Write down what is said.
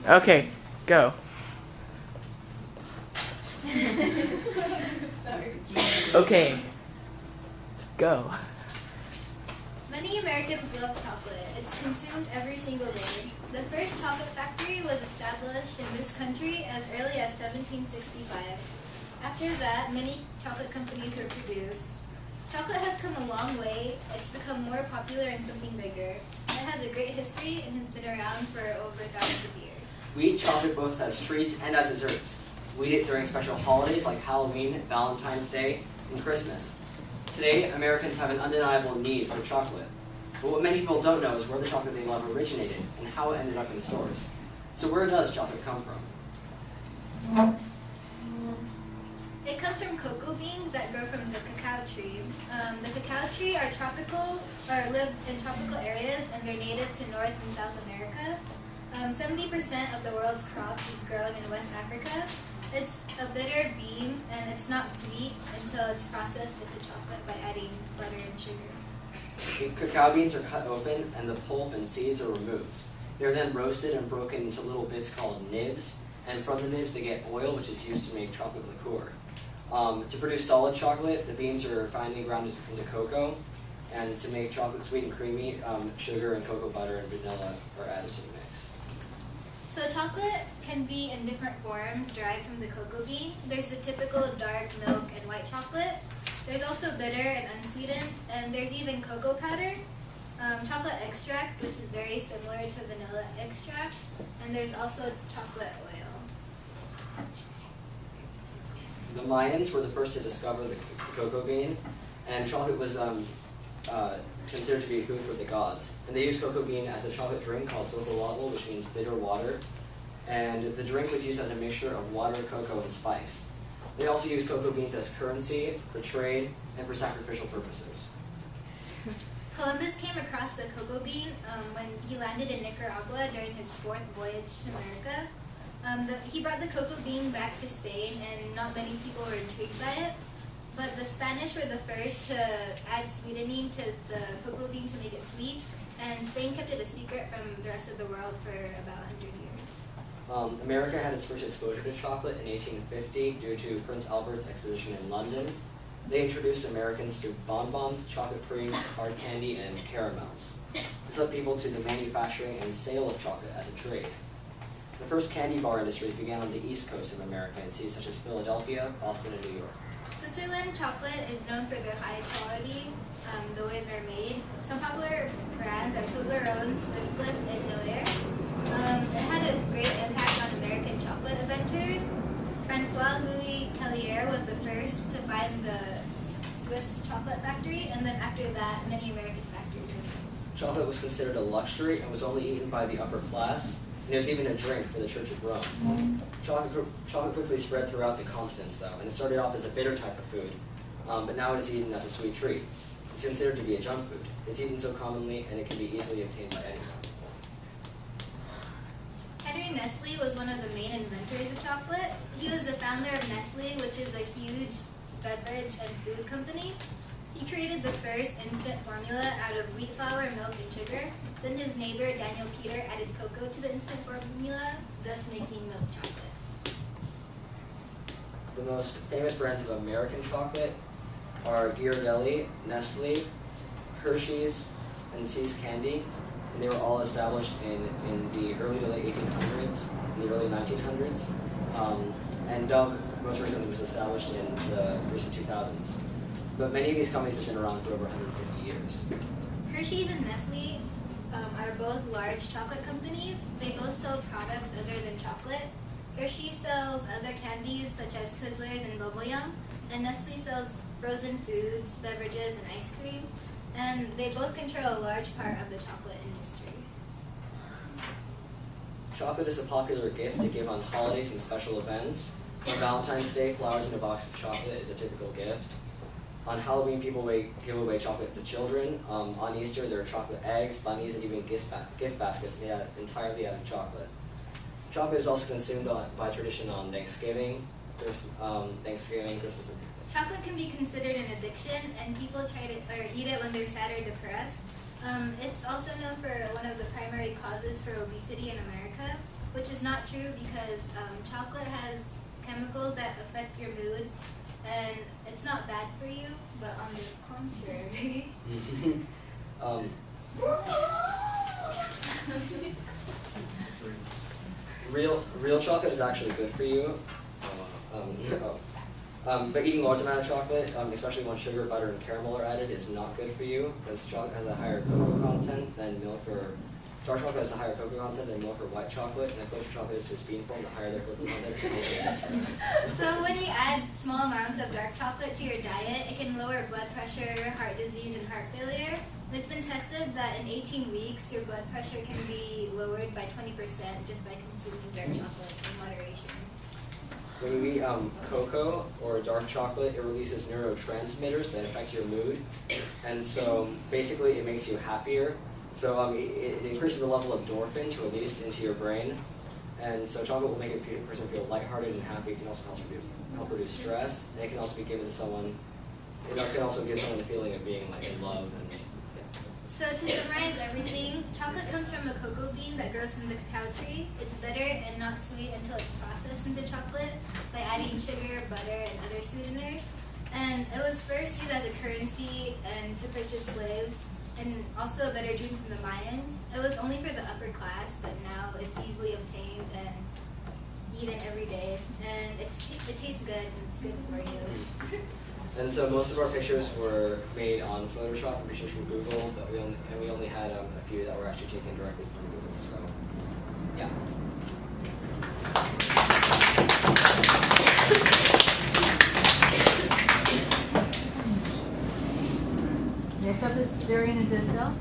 Okay, go. Sorry. Okay, go. Many Americans love chocolate. It's consumed every single day. The first chocolate factory was established in this country as early as 1765. After that, many chocolate companies were produced. Chocolate has come a long way. It's become more popular and something bigger. It has a great history and has been around for over thousands of years. We eat chocolate both as treats and as desserts. We eat it during special holidays like Halloween, Valentine's Day, and Christmas. Today, Americans have an undeniable need for chocolate. But what many people don't know is where the chocolate they love originated and how it ended up in stores. So where does chocolate come from? It comes from cocoa beans that grow from the cacao tree. The cacao tree are tropical, or live in tropical areas, and they're native to North and South America. 70% of the world's crops is grown in West Africa. It's a bitter bean, and it's not sweet until it's processed with the chocolate by adding butter and sugar. The cacao beans are cut open, and the pulp and seeds are removed. They are then roasted and broken into little bits called nibs, and from the nibs they get oil, which is used to make chocolate liqueur. To produce solid chocolate, the beans are finely ground into cocoa, and to make chocolate sweet and creamy, sugar and cocoa butter and vanilla are added to the mix. So chocolate can be in different forms derived from the cocoa bean. There's the typical dark milk and white chocolate. There's also bitter and unsweetened, and there's even cocoa powder, chocolate extract, which is very similar to vanilla extract, and there's also chocolate oil. The Mayans were the first to discover the cocoa bean, and chocolate was considered to be food for the gods. And they used cocoa bean as a chocolate drink called socolotl, which means bitter water. And the drink was used as a mixture of water, cocoa, and spice. They also used cocoa beans as currency, for trade, and for sacrificial purposes. Columbus came across the cocoa bean when he landed in Nicaragua during his 4th voyage to America. He brought the cocoa bean back to Spain, and not many people were intrigued by it. But the Spanish were the first to add sweetening to the cocoa bean to make it sweet, and Spain kept it a secret from the rest of the world for about 100 years. America had its first exposure to chocolate in 1850 due to Prince Albert's exposition in London. They introduced Americans to bonbons, chocolate creams, hard candy, and caramels. This led people to the manufacturing and sale of chocolate as a trade. The first candy bar industries began on the east coast of America in cities such as Philadelphia, Boston, and New York. Switzerland chocolate is known for their high quality, the way they're made. Some popular brands are Toblerone, Swiss Bliss, and Noir. It had a great impact on American chocolate inventors. Francois Louis Tellier was the first to find the Swiss chocolate factory, and then after that, many American factories were made. Chocolate was considered a luxury and was only eaten by the upper class, and it was even a drink for the Church of Rome. Chocolate quickly spread throughout the continents, though, and it started off as a bitter type of food, but now it is eaten as a sweet treat. It's considered to be a junk food. It's eaten so commonly, and it can be easily obtained by anyone. Henry Nestle was one of the main inventors of chocolate. He was the founder of Nestle, which is a huge beverage and food company. He created the first instant formula out of wheat flour, milk, and sugar. Then his neighbor, Daniel Peter, added cocoa to the instant formula, thus making milk chocolate. The most famous brands of American chocolate are Ghirardelli, Nestle, Hershey's, and See's Candy. And they were all established in the early to late 1800s, in the early 1900s. And Dove, most recently, was established in the recent 2000s. But many of these companies have been around for over 150 years. Hershey's and Nestle are both large chocolate companies. They both sell products other than chocolate. Hershey sells other candies such as Twizzlers and Bubble Yum, and Nestle sells frozen foods, beverages, and ice cream. And they both control a large part of the chocolate industry. Chocolate is a popular gift to give on holidays and special events. On Valentine's Day, flowers in a box of chocolate is a typical gift. On Halloween, people give away chocolate to children. On Easter, there are chocolate eggs, bunnies, and even gift baskets made entirely out of chocolate. Chocolate is also consumed by tradition on Thanksgiving, Christmas, and Christmas. Chocolate can be considered an addiction, and people eat it when they're sad or depressed. It's also known for one of the primary causes for obesity in America, which is not true because chocolate has chemicals that affect your mood, and it's not bad for you, but on the contrary. Real chocolate is actually good for you. But eating large amount of chocolate, especially when sugar, butter, and caramel are added, is not good for you because chocolate has a higher cocoa content than milk or dark chocolate has a higher cocoa content than milk or white chocolate, and the closer chocolate is to a spoonful, the higher their cocoa content. So when you add small amounts of dark chocolate to your diet, it can lower blood pressure, heart disease, and heart failure. And it's been tested that in 18 weeks, your blood pressure can be lowered by 20% just by consuming dark chocolate in moderation. When you eat cocoa or dark chocolate, it releases neurotransmitters that affect your mood, and so basically it makes you happier. So it increases the level of endorphins released into your brain, and so chocolate will make a person feel lighthearted and happy. It can also help reduce stress, and it can also be given to someone. It can also give someone the feeling of being like in love. And So to summarize everything, chocolate comes from a cocoa bean that grows from the cacao tree. It's bitter and not sweet until it's processed into chocolate by adding sugar, butter, and other sweeteners. And it was first used as a currency and to purchase slaves, and also a better drink from the Mayans. It was only for the upper class, but now it's easily obtained and eaten every day. And it tastes good and it's good for you. And so most of our pictures were made on Photoshop from pictures from Google, but we only had a few that were actually taken directly from Google. So, yeah. Next up is Darian and Denzel.